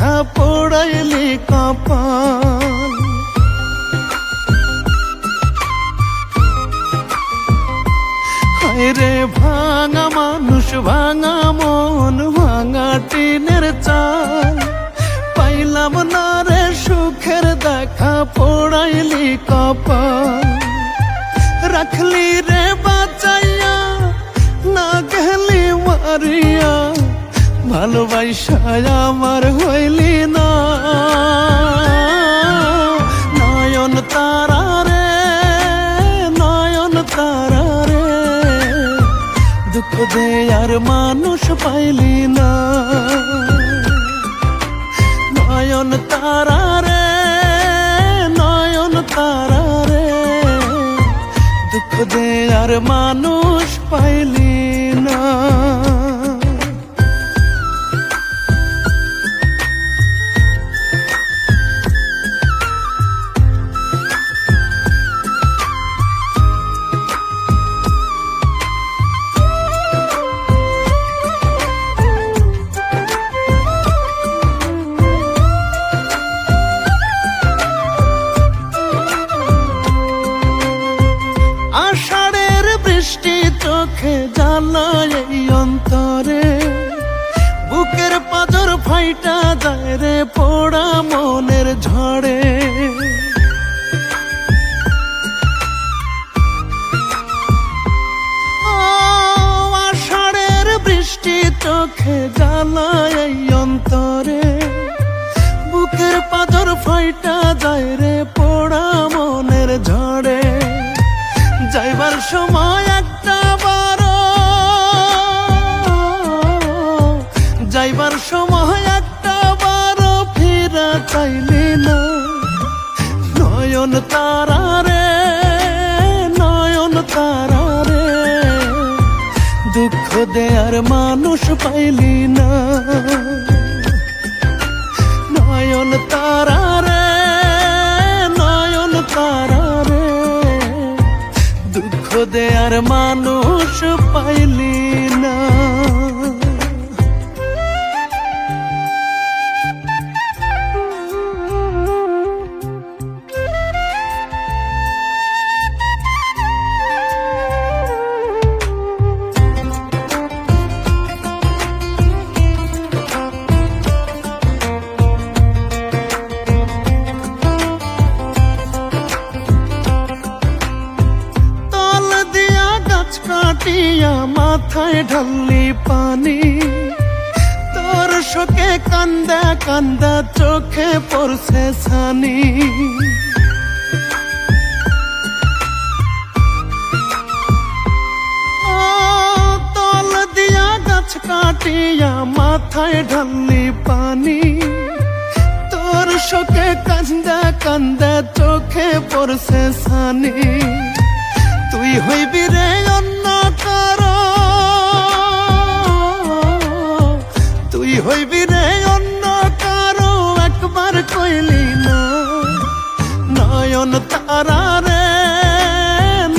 দেখা পোড়াইলি কপাল। হায়রে ভাঙা মানুষ, ভাঙা মন, ভাঙা টিনের চাল, পাইলাম না রে সুখের দেখা পোড়াইলি কপাল। রাখলি রে বাঁচাইয়া, না গেলি মারিয়া, ভালোবাসা আমার হইলি না। নয়ন তারা রে, নয়ন তারা রে, দুঃখ দেয়ার মানুষ পাইলি না। নয়ন তারা রে, নয়ন তারা রে, দুঃখ দেয়ার মানুষ পাইলি না। আষাঢ়ের বৃষ্টি চোখে জ্বালায় এই অন্তরে, বুকের পাঁজর ফাইটা যায় রে পোড়া মনের ঝড়ে। আষাঢ়ের বৃষ্টি চোখে জ্বালায় এই অন্তরে, বুকের পাঁজর ফাইটা যায় রে পোড়া মনের ঝড়ে। যাইবার সময় একটা বারো, যাইবার সময় একটা বারো, ফিরা চাইলি না। নয়ন তারা রে, নয়ন তারা রে, দুঃখ দেয়ার মানুষ পাইলি না। নয়ন তারা রে, নয়ন তারা রে, দুঃখ দেয়ার মানুষ পাইলি না। কাটিয়া মাথায় ঢাললি পানি, তোর শোকে কান্দা কান্দা চোখে পড়ছে ছানি। তল দিয়া গাছ কাটিয়া মাথায় ঢাললি পানি, তোর শোকে কান্দা কান্দা চোখে পড়ছে ছানি। তুই হইবি রে অন্য কারো, তুই হইবি রে অন্য কারো, একবার কইলি না। নয়ন তারা রে,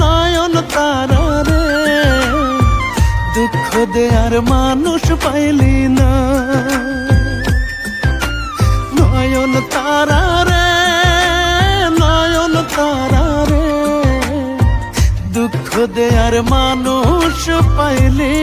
নয়ন তারা রে, দুঃখ দেয়ার মানুষ পাইলি না। নয়ন তারা রে, নয়ন তারা রে, দুঃখ দেয়ার মানুষ পাইলি